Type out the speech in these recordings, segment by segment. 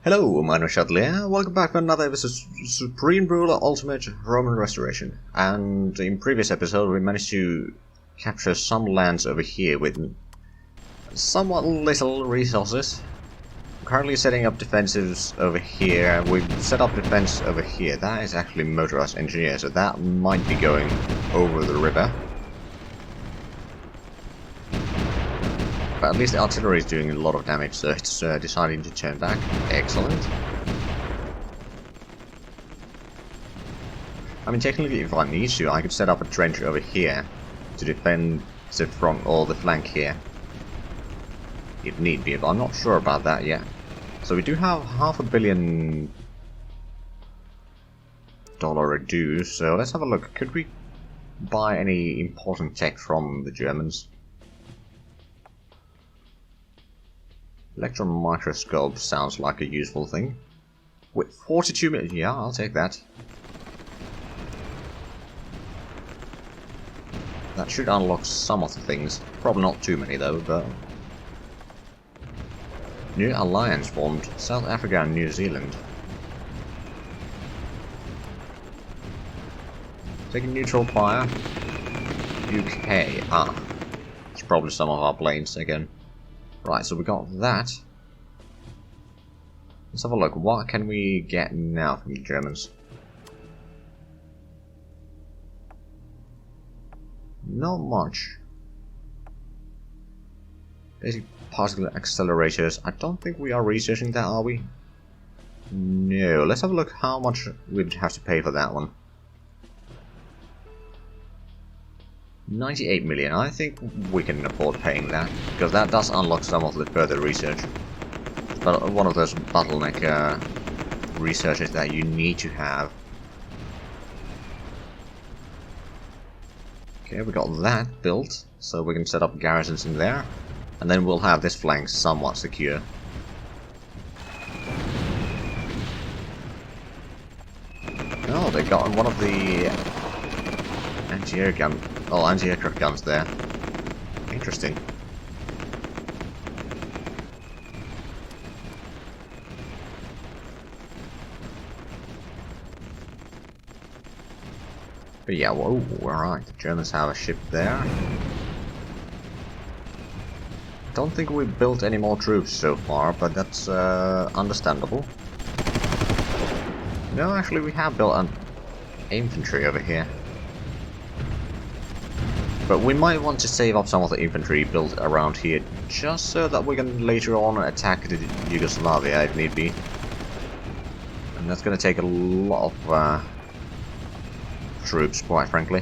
Hello, my name is Zhatelier. Welcome back to another episode of Supreme Ruler Ultimate Roman Restoration. And in previous episode we managed to capture some lands over here with somewhat little resources. Currently setting up defensives over here. We've set up defense over here. That is actually motorized engineer, so that might be going over the river. But at least the artillery is doing a lot of damage, so it's deciding to turn back. Excellent. I mean, technically, if I need to, I could set up a trench over here to defend the front or the flank here. If need be, but I'm not sure about that yet. So we do have $500 million dues, so let's have a look. Could we buy any important tech from the Germans? Electron microscope sounds like a useful thing. With 42 million, yeah, I'll take that. That should unlock some of the things. Probably not too many though, but... New alliance formed, South Africa and New Zealand. Taking neutral fire. UK, it's probably some of our planes again. Right, so we got that. Let's have a look. What can we get now from the Germans? Not much. Basic particle accelerators. I don't think we are researching that, are we? No. Let's have a look how much we'd have to pay for that one. 98 million. I think we can afford paying that, because that does unlock some of the further research. But one of those bottleneck researches that you need to have. Okay, we got that built, so we can set up garrisons in there, and then we'll have this flank somewhat secure. Oh, they got one of the anti-air gun. Oh, anti-aircraft guns there. Interesting. But yeah, whoa, alright, the Germans have a ship there. Don't think we've built any more troops so far, but that's understandable. No, actually we have built an infantry over here. But we might want to save up some of the infantry built around here, just so that we can later on attack the Yugoslavia if need be. And that's going to take a lot of troops, quite frankly.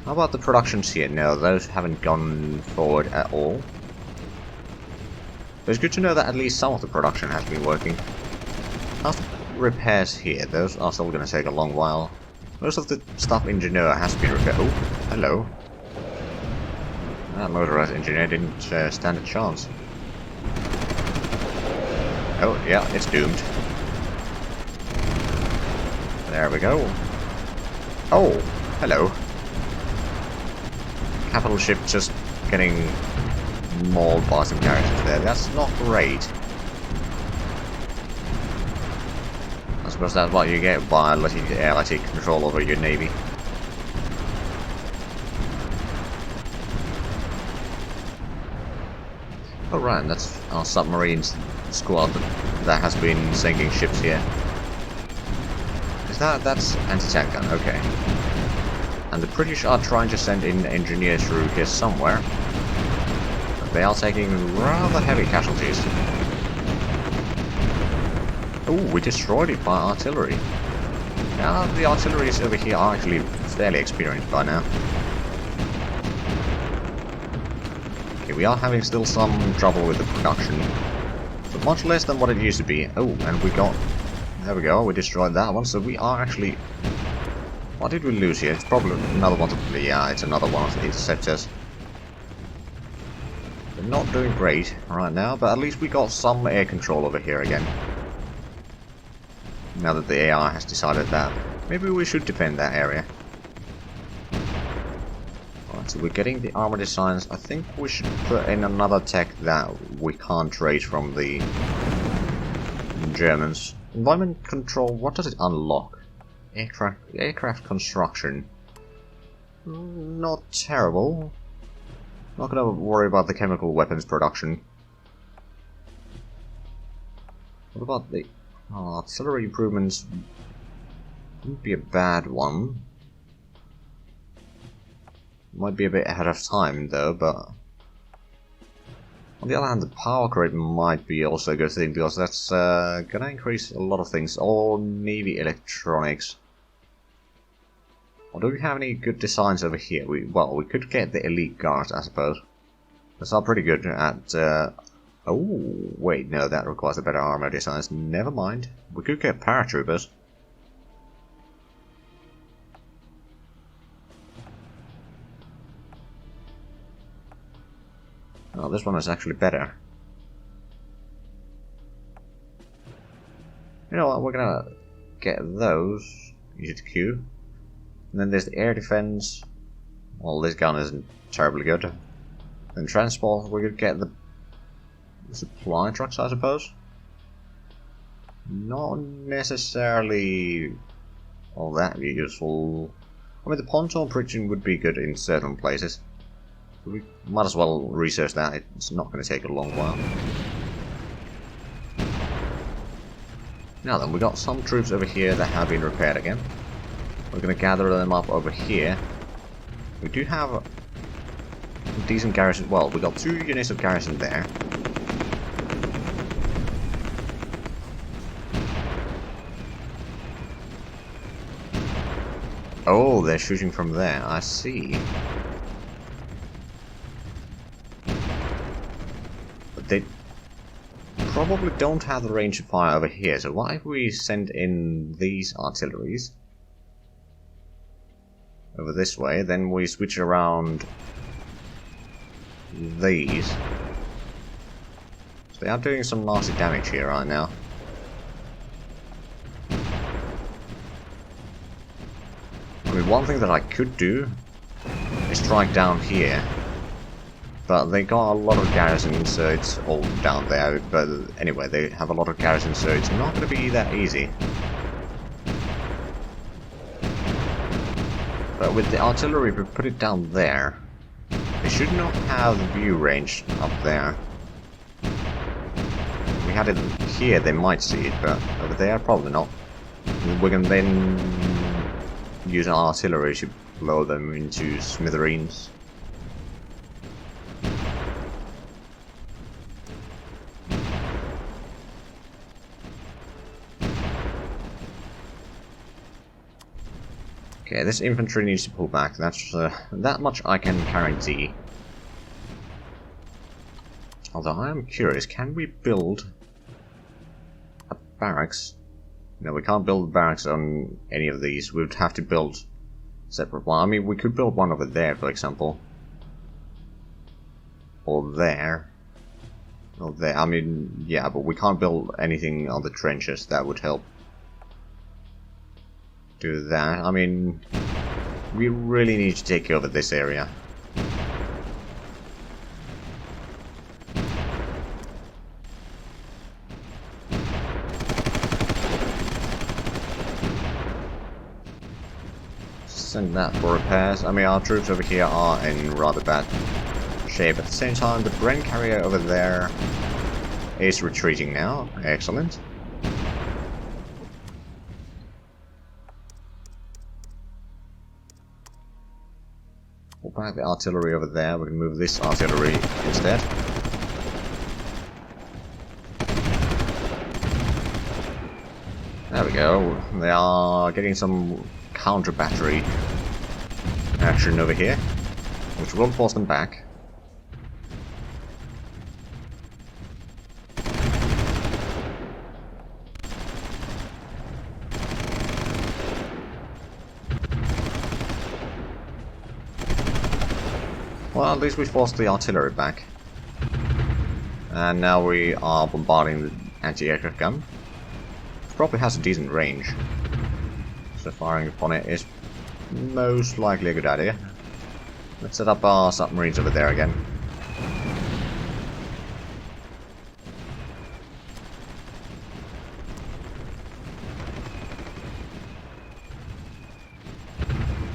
How about the productions here? No, those haven't gone forward at all. But it's good to know that at least some of the production has been working. How's the repairs here? Those are still going to take a long while. Most of the stuff engineer has been repaired. Oh, hello. That motorized engineer didn't stand a chance. Oh, yeah, it's doomed. There we go. Oh, hello. Capital ship just getting mauled by some garrisons there. That's not great. I suppose that's what you get by letting the air take control over your navy. Oh right, and that's our submarines squad that has been sinking ships here. Is that's anti-tank gun? Okay. And the British are trying to send in engineers through here somewhere. But they are taking rather heavy casualties. Oh, we destroyed it by artillery. Yeah, the artilleries over here are actually fairly experienced by now. Okay, we are having still some trouble with the production, but much less than what it used to be. Oh, and we got... There we go, we destroyed that one, so we are actually... What did we lose here? It's probably another one of the... Yeah, it's another one of the interceptors. We're not doing great right now, but at least we got some air control over here again. Now that the AI has decided that maybe we should defend that area. Alright, so we're getting the armor designs. I think we should put in another tech that we can't trade from the Germans. Environment control, what does it unlock? Aircraft construction. Not terrible. Not gonna worry about the chemical weapons production. What about the artillery improvements? Wouldn't be a bad one. Might be a bit ahead of time though, but on the other hand, the power crate might be also a good thing, because that's gonna increase a lot of things. Or maybe electronics. Or do we have any good designs over here? We could get the elite guards, I suppose. Those are pretty good at... oh, wait, no, that requires a better armor designs. Never mind. We could get paratroopers. Oh, this one is actually better. You know what, we're gonna get those. Easy to queue. And then there's the air defense. Well, this gun isn't terribly good. Then transport, we could get the supply trucks, I suppose. Not necessarily all that useful. I mean, the pontoon bridging would be good in certain places. We might as well research that. It's not going to take a long while. Now then, we got some troops over here that have been repaired again. We're going to gather them up over here. We do have a decent garrison. Well, we got 2 units of garrison there. Oh, they're shooting from there. I see. But they probably don't have the range of fire over here. So what if we send in these artilleries over this way, then we switch around these. So they are doing some nasty damage here right now. I mean, one thing that I could do is strike down here, but they got a lot of garrisons, so it's all down there. But anyway, they have a lot of garrisons, so it's not going to be that easy. But with the artillery, if we put it down there, they should not have the view range up there. If we had it here, they might see it, but over there, probably not. We can then use our artillery to blow them into smithereens. Okay, this infantry needs to pull back. That's that much I can guarantee. Although I am curious, can we build a barracks? No, we can't build barracks on any of these. We would have to build separate one. I mean, we could build one over there, for example, or there, or there. I mean, yeah, but we can't build anything on the trenches. That would help. Do that. I mean, we really need to take over this area. Send that for repairs. I mean, our troops over here are in rather bad shape. At the same time, the Bren carrier over there is retreating now. Excellent. Pull back the artillery over there. We can move this artillery instead. There we go. They are getting some counter battery action over here, which will force them back. Well, at least we forced the artillery back. And now we are bombarding the anti-aircraft gun. It probably has a decent range, so firing upon it is most likely a good idea. Let's set up our submarines over there again.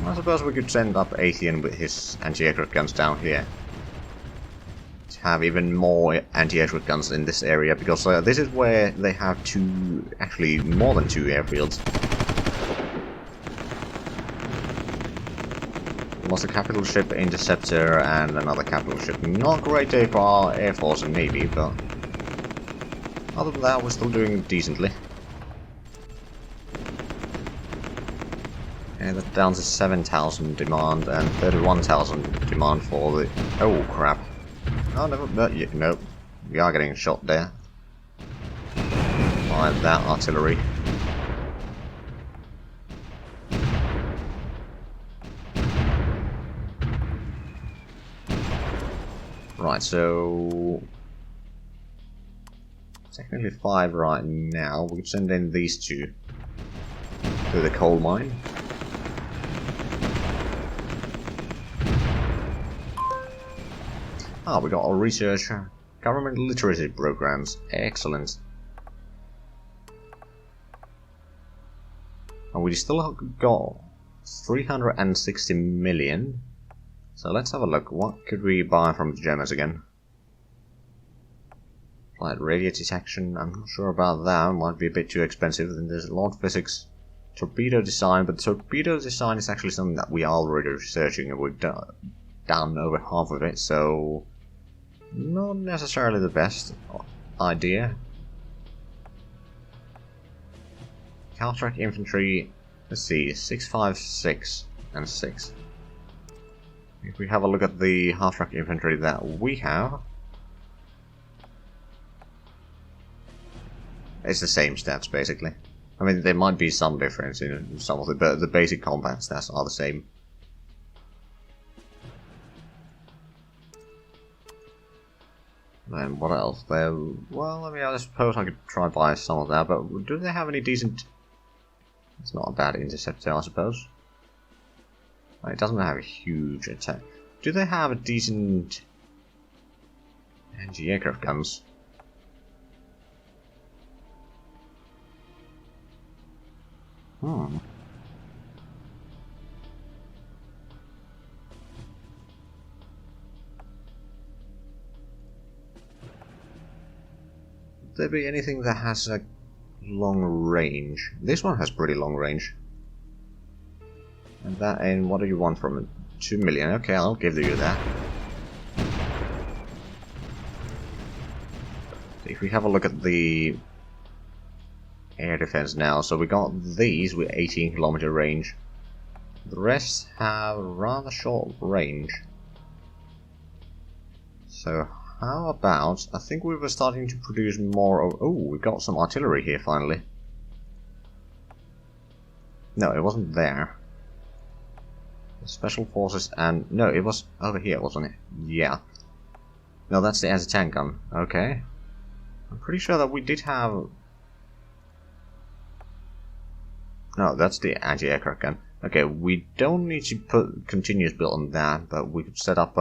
I suppose we could send up Athean with his anti-aircraft guns down here. To have even more anti-aircraft guns in this area, because this is where they have actually more than two airfields. Was a capital ship, interceptor, and another capital ship. Not a great day for our Air Force and Navy, but other than that, we're still doing decently. And that's down to 7,000 demand and 31,000 demand for the... Oh, crap. Oh, no, we are getting shot there. By that artillery. Right, so... technically 5 right now. We could send in these two to the coal mine. Ah, we got our research, government literacy programs. Excellent. And we still got 360 million. So let's have a look. What could we buy from the Germans again? Like radio detection, I'm not sure about that. Might be a bit too expensive. Then there's a lot of physics. Torpedo design, but torpedo design is actually something that we are already researching, and we've done over half of it, so not necessarily the best idea. Counter-track infantry, let's see, 656 and 6. If we have a look at the half-track infantry that we have, it's the same stats basically. I mean, there might be some difference in some of it, but the basic combat stats are the same. And what else? Well, I mean, I suppose I could try buy some of that, but do they have any decent... It's not a bad interceptor, I suppose. It doesn't have a huge attack. Do they have a decent anti-aircraft guns? There be anything that has a long range? This one has pretty long range. And that, and what do you want from it? 2 million. Okay, I'll give you that. If we have a look at the air defense now, so we got these with 18-kilometer range. The rest have rather short range. So how about, I think we were starting to produce more of... Oh, we got some artillery here finally. No, it wasn't there. Special forces and... No, it was over here, wasn't it? Yeah. No, that's the anti-tank gun. Okay. I'm pretty sure that we did have... No, that's the anti-aircraft gun. Okay, we don't need to put continuous build on that, but we could set up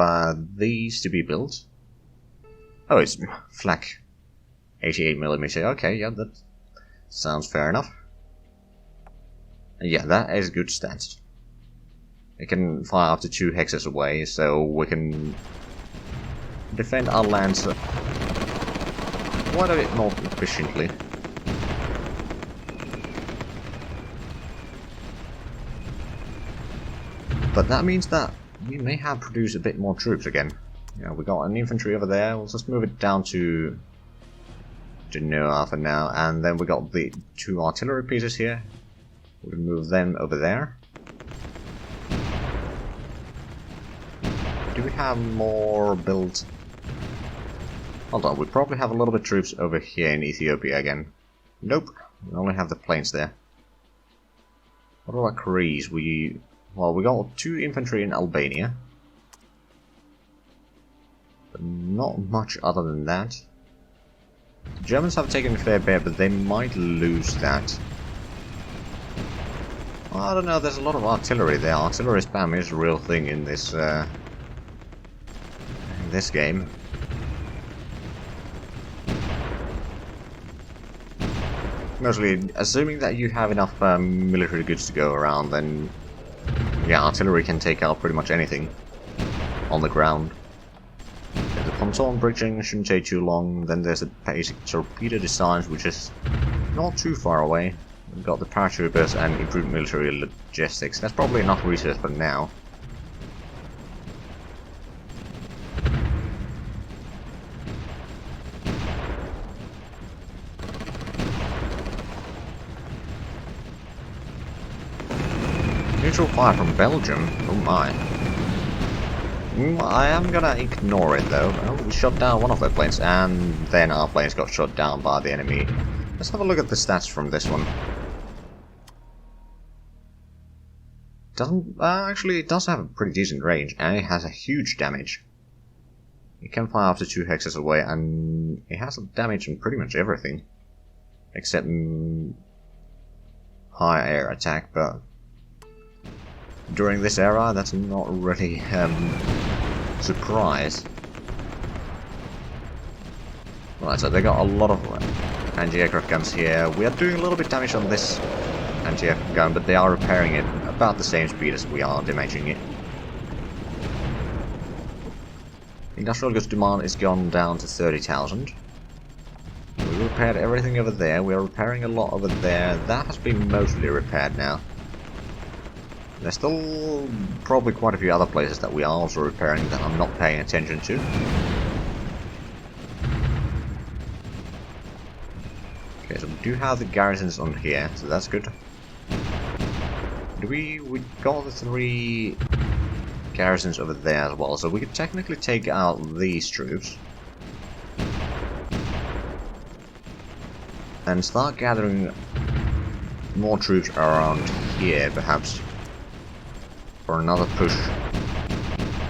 these to be built. Oh, it's flak 88mm. Okay, yeah, that sounds fair enough. Yeah, that is good stats. It can fire up to 2 hexes away, so we can defend our lands quite a bit more efficiently. But that means that we may have produced a bit more troops again. Yeah, we got an infantry over there. We'll just move it down to Genoa for now, and then we got the 2 artillery pieces here. We'll move them over there. Do we have more built? Hold on, we probably have a little bit of troops over here in Ethiopia again. Nope, we only have the planes there. What about Greece? Well, we got 2 infantry in Albania. But not much other than that. The Germans have taken a fair bit, but they might lose that. Well, I don't know, there's a lot of artillery there. Artillery spam is a real thing in this game. Mostly, assuming that you have enough military goods to go around, then Yeah, artillery can take out pretty much anything on the ground. Yeah, the pontoon bridging shouldn't take too long. Then there's the basic torpedo designs, which is not too far away. We've got the paratroopers and improved military logistics. That's probably enough research for now. Neutral fire from Belgium? Oh my. I am gonna ignore it though. Oh, we shot down one of their planes, and then our planes got shot down by the enemy. Let's have a look at the stats from this one. Actually, it does have a pretty decent range, and it has a huge damage. It can fire up to 2 hexes away, and it has damage on pretty much everything. Except high air attack, but during this era, that's not really surprise. Right, so they got a lot of anti-aircraft guns here. We are doing a little bit damage on this anti-aircraft gun, but they are repairing it about the same speed as we are damaging it. Industrial goods demand is gone down to 30,000. We repaired everything over there. We are repairing a lot over there. That has been mostly repaired now. There's still probably quite a few other places that we are also repairing that I'm not paying attention to. Okay, so we do have the garrisons on here, so that's good. We got the 3 garrisons over there as well, so we could technically take out these troops and start gathering more troops around here, perhaps, for another push.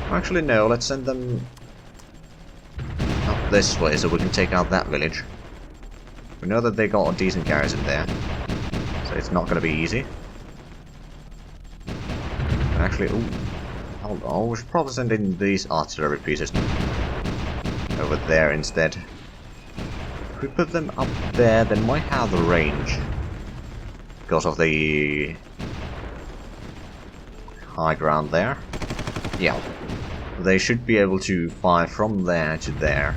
Actually, no, let's send them up this way so we can take out that village. We know that they got a decent garrison there, so it's not going to be easy. Actually, ooh, hold on, we should probably send in these artillery pieces over there instead. If we put them up there, they might have the range because of the high ground there. Yeah, they should be able to fire from there to there.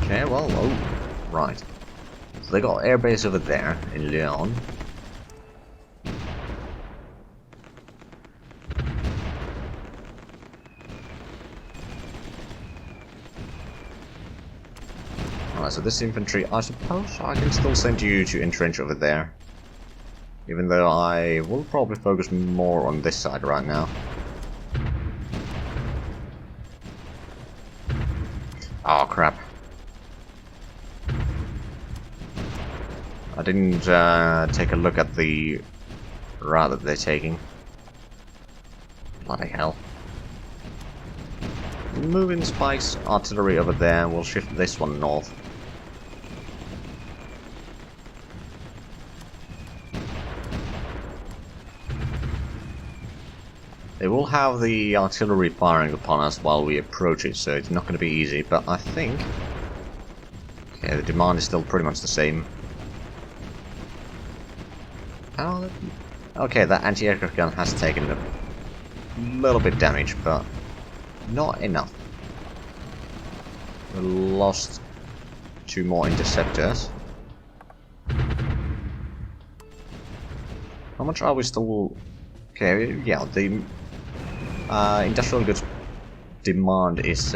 Okay, well, oh, right. So they got airbase over there in Lyon. Alright, so this infantry, I suppose I can still send you to entrench over there. Even though I will probably focus more on this side right now. Oh crap. I didn't take a look at the route that they're taking. Bloody hell. Moving Spike's artillery over there, and we'll shift this one north. They will have the artillery firing upon us while we approach it, so it's not going to be easy, but I think... Okay, the demand is still pretty much the same. Oh, okay, that anti-aircraft gun has taken a little bit damage, but not enough. We lost 2 more interceptors. How much are we still... Okay, yeah, the industrial goods demand is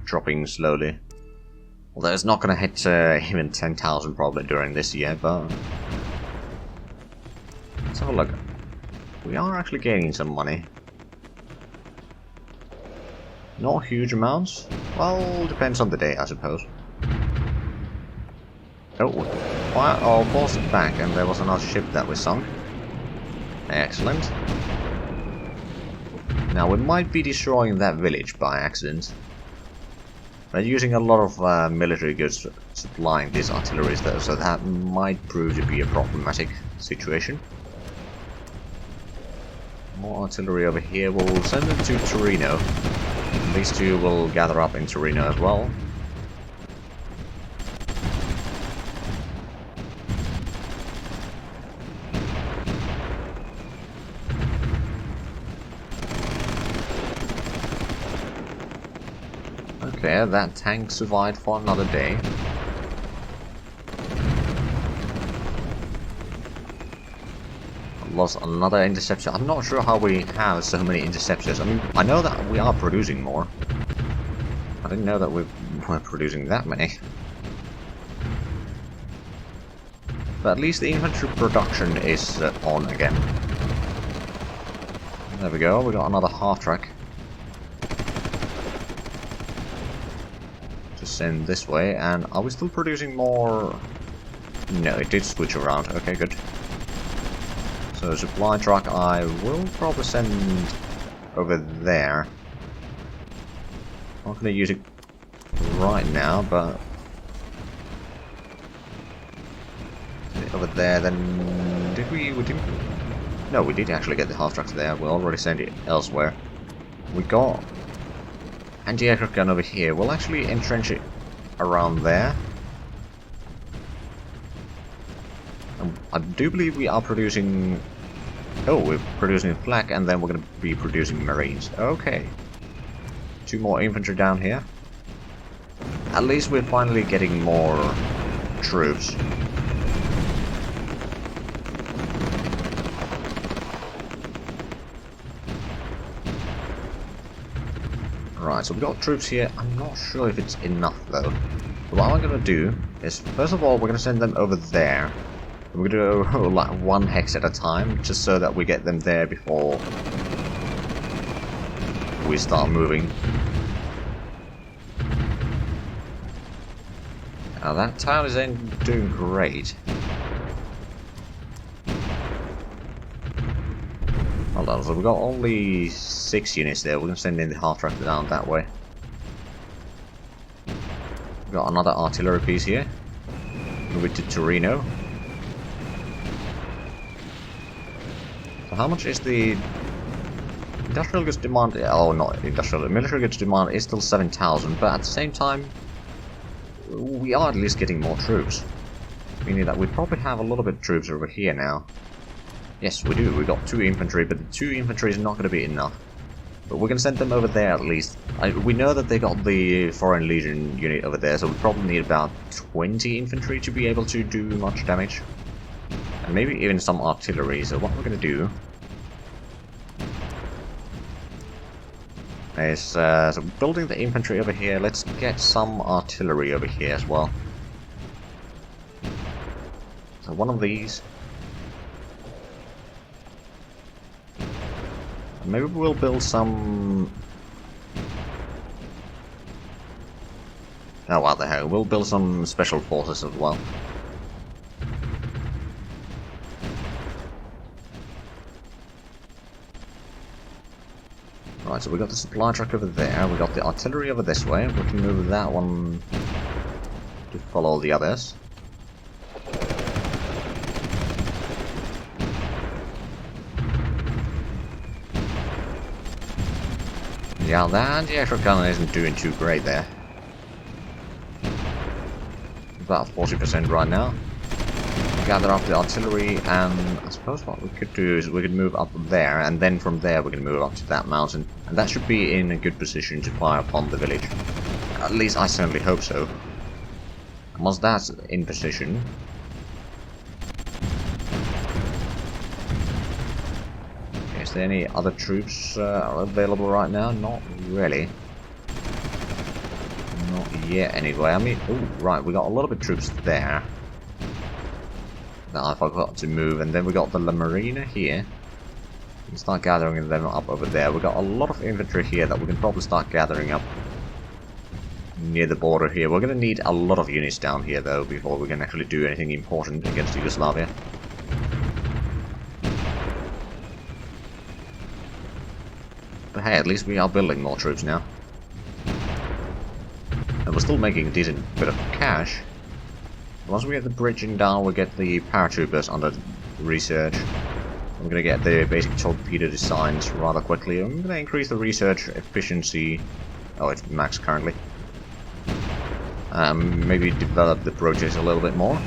dropping slowly. Although it's not going to hit even 10,000 probably during this year, but... Let's have a look. We are actually gaining some money. Not huge amounts. Well, depends on the day, I suppose. Oh, fire! Oh, forced it back, and there was another ship that we sunk. Excellent. Now we might be destroying that village by accident. They're using a lot of military goods supplying these artilleries though, so that might prove to be a problematic situation. More artillery over here. We'll send them to Torino. These two will gather up in Torino as well. Okay, that tank survived for another day. Lost another interceptor. I'm not sure how we have so many interceptors. I mean, I know that we are producing more. I didn't know that we were producing that many. But at least the infantry production is on again. There we go, we got another half-track to send this way. And are we still producing more? No, it did switch around. Okay, good. So supply truck I will probably send over there. I'm not going to use it right now, but over there then. Did we didn't? No, we did actually get the half tracks there. We already sent it elsewhere. We got anti-aircraft gun over here. We'll actually entrench it around there. I do believe we are producing. Oh, we're producing flak, and then we're going to be producing marines. Okay. 2 more infantry down here. At least we're finally getting more troops. Right, so we've got troops here. I'm not sure if it's enough though. But what I'm going to do is, first of all, we're going to send them over there. We're going to do like 1 hex at a time, just so that we get them there before we start moving. Now that town is doing great. Hold on, so we've got only 6 units there. We're going to send in the half-track down that way. We've got another artillery piece here. Move it to Torino. How much is the industrial goods demand? Oh, not industrial. The military goods demand is still 7,000, but at the same time, we are at least getting more troops. Meaning that we probably have a little bit of troops over here now. Yes, we do. We got 2 infantry, but the 2 infantry is not going to be enough. But we're going to send them over there at least. We know that they got the Foreign Legion unit over there, so we probably need about 20 infantry to be able to do much damage. And maybe even some artillery. So what we're going to do is so building the infantry over here. Let's get some artillery over here as well. So one of these. Maybe we'll build some. Oh, what the hell? We'll build some special forces as well. Right, so we got the supply truck over there, we got the artillery over this way, we can move that one to follow the others. Yeah, the anti-aircraft gun isn't doing too great there. About 40% right now. Gather up the artillery, and I suppose what we could do is we could move up there, and then from there we can move up to that mountain, and that should be in a good position to fire upon the village. At least I certainly hope so. And once that's in position, okay, is there any other troops available right now? Not really. Not yet anyway. I mean, oh right, we got a lot of troops there that I forgot to move, and then we got the La Marina here. We can start gathering them up over there. We got a lot of infantry here that we can probably start gathering up near the border here. We're going to need a lot of units down here though before we can actually do anything important against Yugoslavia. But hey, at least we are building more troops now. And we're still making a decent bit of cash. Once we get the bridging down, we'll get the paratroopers under research. I'm gonna get the basic torpedo designs rather quickly. I'm gonna increase the research efficiency. Oh, it's max currently. Maybe develop the projects a little bit more.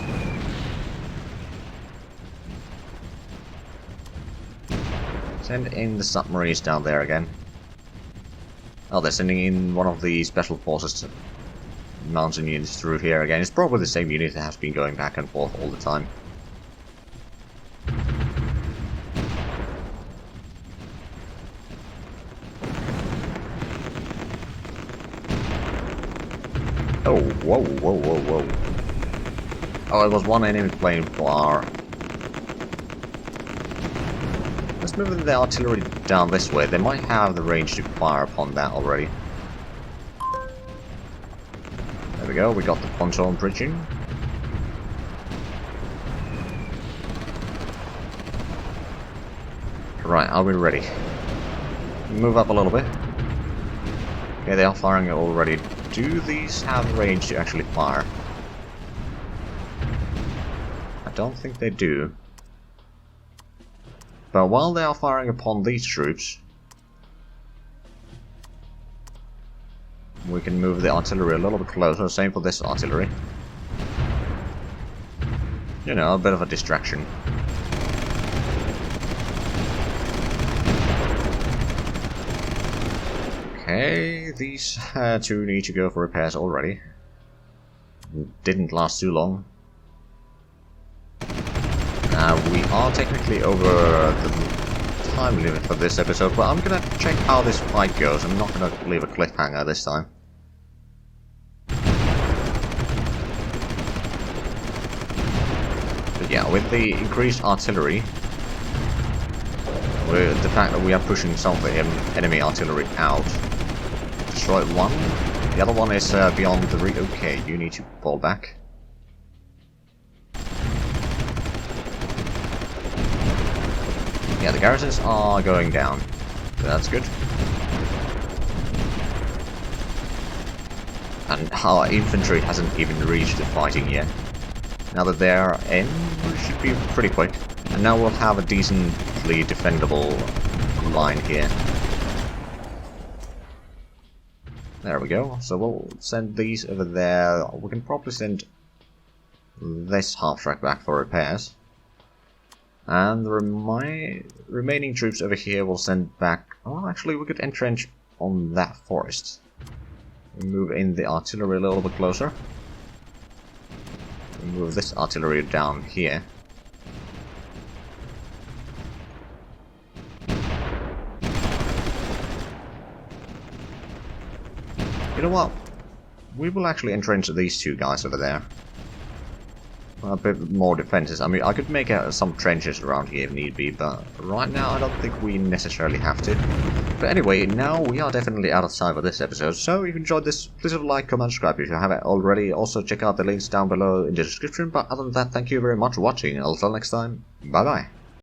Send in the submarines down there again. Oh, they're sending in one of the special forces mountain units through here again. It's probably the same unit that has been going back and forth all the time. Oh, whoa, whoa, whoa, whoa. Oh, it was one enemy plane far. Let's move the artillery down this way. They might have the range to fire upon that already. There we go, we got the pontoon bridging. Right, are we ready? Move up a little bit. Okay, they are firing already. Do these have range to actually fire? I don't think they do. But while they are firing upon these troops, we can move the artillery a little bit closer. Same for this artillery. You know, a bit of a distraction. Okay, these two need to go for repairs already. Didn't last too long. We are technically over the time limit for this episode, but I'm gonna check how this fight goes. I'm not gonna leave a cliffhanger this time. But yeah, with the increased artillery, with the fact that we are pushing some of the enemy artillery out, destroyed one. The other one is beyond the reach. Okay, you need to fall back. Yeah, the garrisons are going down. That's good. And our infantry hasn't even reached the fighting yet. Now that they're in, we should be pretty quick. And now we'll have a decently defendable line here. There we go. So we'll send these over there. We can probably send this half-track back for repairs. And the remaining troops over here will send back... Oh, actually, we could entrench on that forest. Move in the artillery a little bit closer. Move this artillery down here. You know what? We will actually entrench these two guys over there. A bit more defenses. I mean, I could make some trenches around here if need be, but right now I don't think we necessarily have to. But anyway, now we are definitely out of time for this episode, so if you enjoyed this, please leave a like, comment, subscribe if you haven't already. Also check out the links down below in the description, but other than that, thank you very much for watching. Until next time, bye bye.